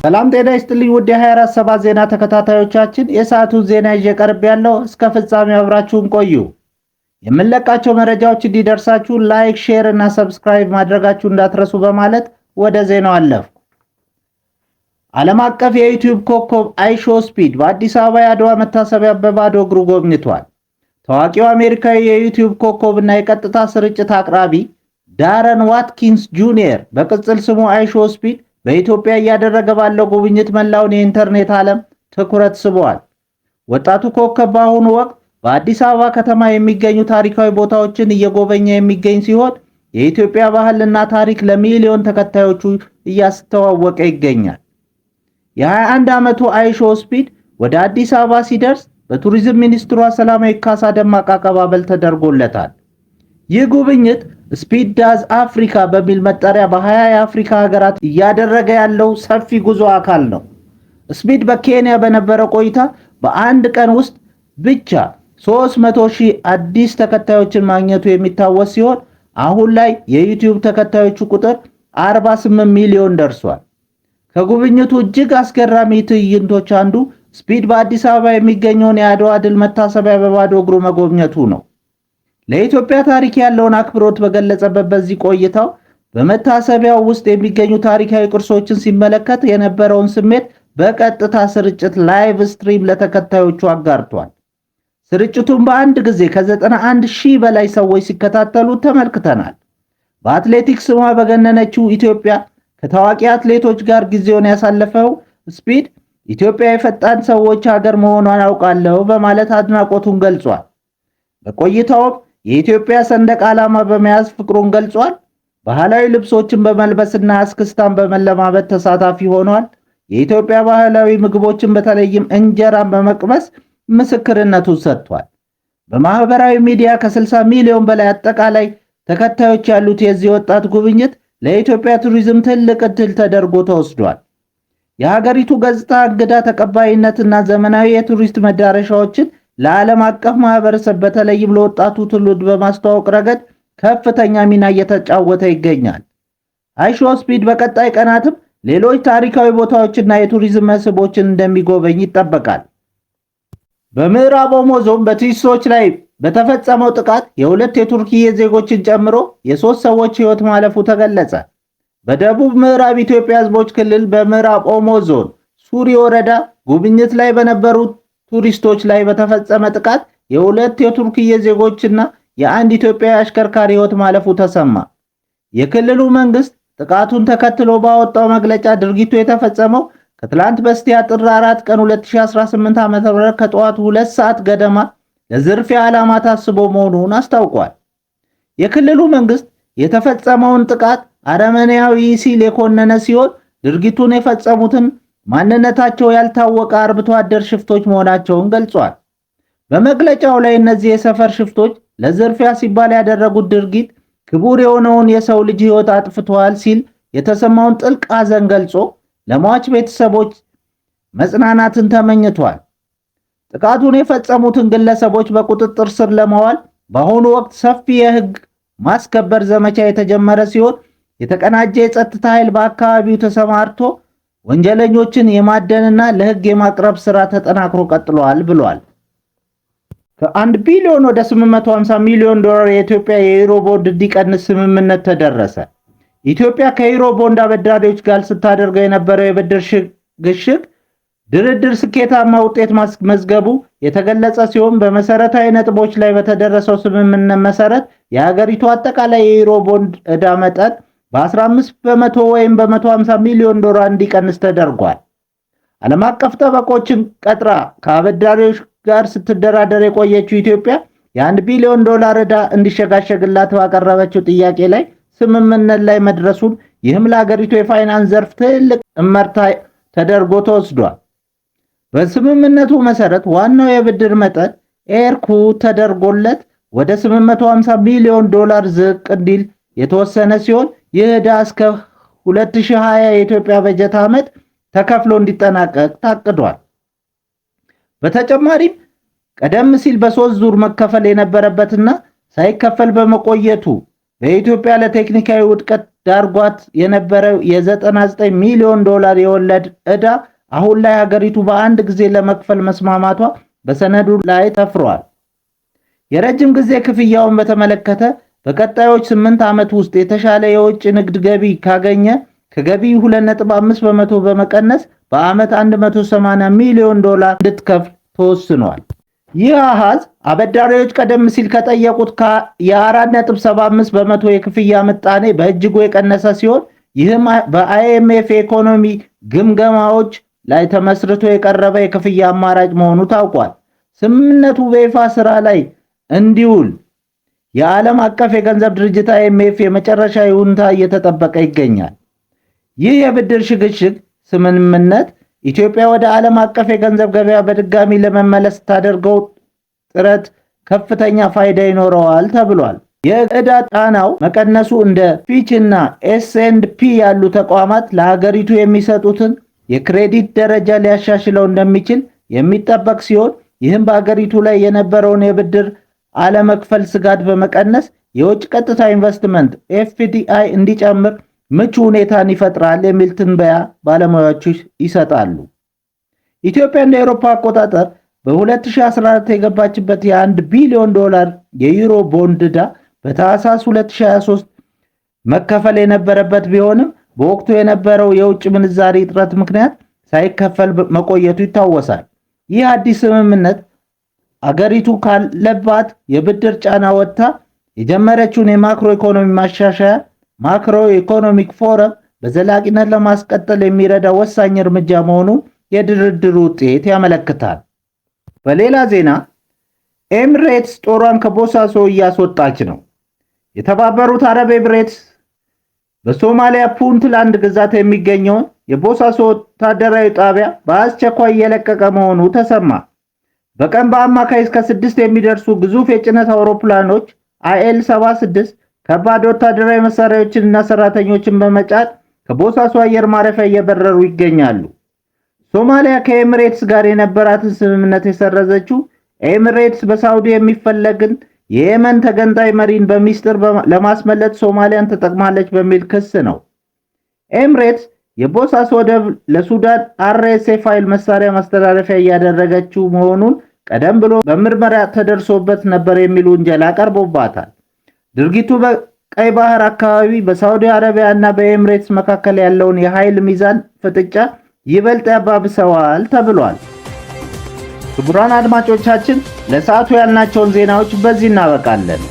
ሰላም ጤና ይስጥልኝ ውድ የ24/7 ዜና ተከታታዮቻችን፣ የሰዓቱን ዜና ይዤ ቀርብ ያለው እስከ ፍጻሜ አብራችሁን ቆዩ። የምንለቃቸው መረጃዎች እንዲደርሳችሁ ላይክ፣ ሼር እና ሰብስክራይብ ማድረጋችሁ እንዳትረሱ በማለት ወደ ዜናው አለፍኩ። ዓለም አቀፍ የዩቲዩብ ኮከብ አይሾ ስፒድ በአዲስ አበባ የአድዋ መታሰቢያ በባዶ እግሩ ጎብኝቷል። ታዋቂው አሜሪካዊ የዩቲዩብ ኮከብ እና የቀጥታ ስርጭት አቅራቢ ዳረን ዋትኪንስ ጁኒየር በቅጽል ስሙ አይሾ ስፒድ በኢትዮጵያ እያደረገ ባለው ጉብኝት መላውን የኢንተርኔት ዓለም ትኩረት ስቧል። ወጣቱ ኮከብ በአሁኑ ወቅት በአዲስ አበባ ከተማ የሚገኙ ታሪካዊ ቦታዎችን እየጎበኘ የሚገኝ ሲሆን የኢትዮጵያ ባህልና ታሪክ ለሚሊዮን ተከታዮቹ እያስተዋወቀ ይገኛል። የ21 ዓመቱ አይሾ ስፒድ ወደ አዲስ አበባ ሲደርስ በቱሪዝም ሚኒስትሯ ሰላማዊ ካሳ ደማቅ አቀባበል ተደርጎለታል። ይህ ጉብኝት ስፒድ ዳዝ አፍሪካ በሚል መጠሪያ በ20 የአፍሪካ ሀገራት እያደረገ ያለው ሰፊ ጉዞ አካል ነው። ስፒድ በኬንያ በነበረ ቆይታ በአንድ ቀን ውስጥ ብቻ 300,000 አዲስ ተከታዮችን ማግኘቱ የሚታወስ ሲሆን አሁን ላይ የዩቲዩብ ተከታዮቹ ቁጥር 48 ሚሊዮን ደርሷል። ከጉብኝቱ እጅግ አስገራሚ ትዕይንቶች አንዱ ስፒድ በአዲስ አበባ የሚገኘውን የአድዋ ድል መታሰቢያ በባዶ እግሩ መጎብኘቱ ነው። ለኢትዮጵያ ታሪክ ያለውን አክብሮት በገለጸበት በዚህ ቆይታው በመታሰቢያው ውስጥ የሚገኙ ታሪካዊ ቅርሶችን ሲመለከት የነበረውን ስሜት በቀጥታ ስርጭት ላይቭ ስትሪም ለተከታዮቹ አጋርቷል። ስርጭቱን በአንድ ጊዜ ከ91,000 በላይ ሰዎች ሲከታተሉ ተመልክተናል። በአትሌቲክስ ስሟ በገነነችው ኢትዮጵያ ከታዋቂ አትሌቶች ጋር ጊዜውን ያሳለፈው ስፒድ ኢትዮጵያ የፈጣን ሰዎች ሀገር መሆኗን አውቃለሁ በማለት አድናቆቱን ገልጿል። በቆይታውም የኢትዮጵያ ሰንደቅ ዓላማ በመያዝ ፍቅሩን ገልጿል። ባህላዊ ልብሶችን በመልበስና እስክስታን በመለማመድ ተሳታፊ ሆኗል። የኢትዮጵያ ባህላዊ ምግቦችን በተለይም እንጀራን በመቅመስ ምስክርነቱን ሰጥቷል። በማህበራዊ ሚዲያ ከ60 ሚሊዮን በላይ አጠቃላይ ተከታዮች ያሉት የዚህ ወጣት ጉብኝት ለኢትዮጵያ ቱሪዝም ትልቅ ዕድል ተደርጎ ተወስዷል። የሀገሪቱ ገጽታ፣ እንግዳ ተቀባይነትና ዘመናዊ የቱሪስት መዳረሻዎችን ለዓለም አቀፍ ማህበረሰብ በተለይም ለወጣቱ ትውልድ በማስተዋወቅ ረገድ ከፍተኛ ሚና እየተጫወተ ይገኛል። አይሾ ስፒድ በቀጣይ ቀናትም ሌሎች ታሪካዊ ቦታዎችና የቱሪዝም መስህቦችን እንደሚጎበኝ ይጠበቃል። በምዕራብ ኦሞ ዞን በቱሪስቶች ላይ በተፈጸመው ጥቃት የሁለት የቱርኪዬ ዜጎችን ጨምሮ የ3 ሰዎች ሕይወት ማለፉ ተገለጸ። በደቡብ ምዕራብ ኢትዮጵያ ሕዝቦች ክልል በምዕራብ ኦሞ ዞን ሱሪ ወረዳ ጉብኝት ላይ በነበሩት ቱሪስቶች ላይ በተፈጸመ ጥቃት የሁለት የቱርክዬ ዜጎችና የአንድ ኢትዮጵያዊ አሽከርካሪ ሕይወት ማለፉ ተሰማ። የክልሉ መንግስት ጥቃቱን ተከትሎ ባወጣው መግለጫ ድርጊቱ የተፈጸመው ከትላንት በስቲያ ጥር 4 ቀን 2018 ዓ.ም ከጠዋቱ 2 ሰዓት ገደማ ለዝርፊያ ዓላማ ታስቦ መሆኑን አስታውቋል። የክልሉ መንግስት የተፈጸመውን ጥቃት አረመኔያዊ ሲል የኮነነ ሲሆን ድርጊቱን የፈጸሙትን ማንነታቸው ያልታወቀ አርብቶ አደር ሽፍቶች መሆናቸውን ገልጿል። በመግለጫው ላይ እነዚህ የሰፈር ሽፍቶች ለዝርፊያ ሲባል ያደረጉት ድርጊት ክቡር የሆነውን የሰው ልጅ ሕይወት አጥፍተዋል ሲል የተሰማውን ጥልቅ ሐዘን ገልጾ ለሟች ቤተሰቦች መጽናናትን ተመኝቷል። ጥቃቱን የፈጸሙትን ግለሰቦች በቁጥጥር ስር ለማዋል በአሁኑ ወቅት ሰፊ የሕግ ማስከበር ዘመቻ የተጀመረ ሲሆን የተቀናጀ የጸጥታ ኃይል በአካባቢው ተሰማርቶ ወንጀለኞችን የማደንና ለሕግ የማቅረብ ሥራ ተጠናክሮ ቀጥሏል ብሏል። ከ1 ቢሊዮን ወደ 850 ሚሊዮን ዶላር የኢትዮጵያ የዩሮ ቦንድ እንዲቀንስ ስምምነት ተደረሰ። ኢትዮጵያ ከዩሮ ቦንድ አበዳሪዎች ጋር ስታደርገው የነበረው የብድር ሽግሽግ ድርድር ስኬታማ ውጤት ማስመዝገቡ የተገለጸ ሲሆን በመሰረታዊ ነጥቦች ላይ በተደረሰው ስምምነት መሰረት የሀገሪቱ አጠቃላይ የዩሮ ቦንድ ዕዳ መጠን በ15 በመቶ ወይም በ150 ሚሊዮን ዶላር እንዲቀንስ ተደርጓል። ዓለም አቀፍ ጠበቆችን ቀጥራ ከአበዳሪዎች ጋር ስትደራደር የቆየችው ኢትዮጵያ የ1 ቢሊዮን ዶላር ዕዳ እንዲሸጋሸግላት ባቀረበችው ጥያቄ ላይ ስምምነት ላይ መድረሱን ይህም ለሀገሪቱ የፋይናንስ ዘርፍ ትልቅ እመርታ ተደርጎ ተወስዷል። በስምምነቱ መሰረት ዋናው የብድር መጠን ኤርኩ ተደርጎለት ወደ 850 ሚሊዮን ዶላር ዝቅ እንዲል የተወሰነ ሲሆን ይህ ዕዳ እስከ 2020 የኢትዮጵያ በጀት ዓመት ተከፍሎ እንዲጠናቀቅ ታቅዷል። በተጨማሪም ቀደም ሲል በ3 ዙር መከፈል የነበረበትና ሳይከፈል በመቆየቱ በኢትዮጵያ ለቴክኒካዊ ውድቀት ዳርጓት የነበረው የ99 ሚሊዮን ዶላር የወለድ ዕዳ አሁን ላይ ሀገሪቱ በአንድ ጊዜ ለመክፈል መስማማቷ በሰነዱ ላይ ተፍሯል። የረጅም ጊዜ ክፍያውን በተመለከተ በቀጣዮች 8 ዓመት ውስጥ የተሻለ የውጭ ንግድ ገቢ ካገኘ ከገቢው 2.5 በመቶ በመቀነስ በዓመት 180 ሚሊዮን ዶላር እንድትከፍል ተወስኗል። ይህ አሃዝ አበዳሪዎች ቀደም ሲል ከጠየቁት የ4.75 በመቶ የክፍያ ምጣኔ በእጅጉ የቀነሰ ሲሆን ይህም በአይኤምኤፍ የኢኮኖሚ ግምገማዎች ላይ ተመስርቶ የቀረበ የክፍያ አማራጭ መሆኑ ታውቋል። ስምምነቱ በይፋ ስራ ላይ እንዲውል የዓለም አቀፍ የገንዘብ ድርጅት አይኤምኤፍ የመጨረሻ ይሁንታ እየተጠበቀ ይገኛል። ይህ የብድር ሽግሽግ ስምምነት ኢትዮጵያ ወደ ዓለም አቀፍ የገንዘብ ገበያ በድጋሚ ለመመለስ ታደርገው ጥረት ከፍተኛ ፋይዳ ይኖረዋል ተብሏል። የዕዳ ጫናው መቀነሱ እንደ ፊች እና ኤስ&ፒ ያሉ ተቋማት ለሀገሪቱ የሚሰጡትን የክሬዲት ደረጃ ሊያሻሽለው እንደሚችል የሚጠበቅ ሲሆን ይህም በሀገሪቱ ላይ የነበረውን የብድር አለመክፈል ስጋት በመቀነስ የውጭ ቀጥታ ኢንቨስትመንት ኤፍዲአይ እንዲጨምር ምቹ ሁኔታን ይፈጥራል የሚል ትንበያ ባለሙያዎች ይሰጣሉ። ኢትዮጵያ እንደ አውሮፓ አቆጣጠር በ2014 የገባችበት የ1 ቢሊዮን ዶላር የዩሮ ቦንድ ዕዳ በታህሳስ 2023 መከፈል የነበረበት ቢሆንም በወቅቱ የነበረው የውጭ ምንዛሪ እጥረት ምክንያት ሳይከፈል መቆየቱ ይታወሳል። ይህ አዲስ ስምምነት አገሪቱ ካለባት የብድር ጫና ወጥታ የጀመረችውን የማክሮ ኢኮኖሚ ማሻሻያ ማክሮ ኢኮኖሚክ ፎረም በዘላቂነት ለማስቀጠል የሚረዳ ወሳኝ እርምጃ መሆኑ የድርድሩ ውጤት ያመለክታል። በሌላ ዜና ኤሚሬትስ ጦሯን ከቦሳሶ እያስወጣች ነው። የተባበሩት አረብ ኤሚሬትስ በሶማሊያ ፑንትላንድ ግዛት የሚገኘውን የቦሳሶ ወታደራዊ ጣቢያ በአስቸኳይ እየለቀቀ መሆኑ ተሰማ። በቀን በአማካይ እስከ 6 የሚደርሱ ግዙፍ የጭነት አውሮፕላኖች IL-76 ከባድ ወታደራዊ መሳሪያዎችንና ሰራተኞችን በመጫን ከቦሳሶ አየር ማረፊያ እየበረሩ ይገኛሉ። ሶማሊያ ከኤሚሬትስ ጋር የነበራትን ስምምነት የሰረዘችው ኤሚሬትስ በሳውዲ የሚፈለግን የየመን ተገንጣይ መሪን በሚስጥር ለማስመለጥ ሶማሊያን ተጠቅማለች በሚል ክስ ነው። ኤሚሬትስ የቦሳሶ ወደብ ለሱዳን RSF ኃይል መሳሪያ ማስተላለፊያ እያደረገችው መሆኑን ቀደም ብሎ በምርመራ ተደርሶበት ነበር የሚል ውንጀላ ቀርቦባታል። ድርጊቱ በቀይ ባህር አካባቢ በሳውዲ አረቢያ እና በኤሚሬትስ መካከል ያለውን የኃይል ሚዛን ፍጥጫ ይበልጥ ያባብሰዋል ተብሏል። ክቡራን አድማጮቻችን ለሰዓቱ ያልናቸውን ዜናዎች በዚህ እናበቃለን።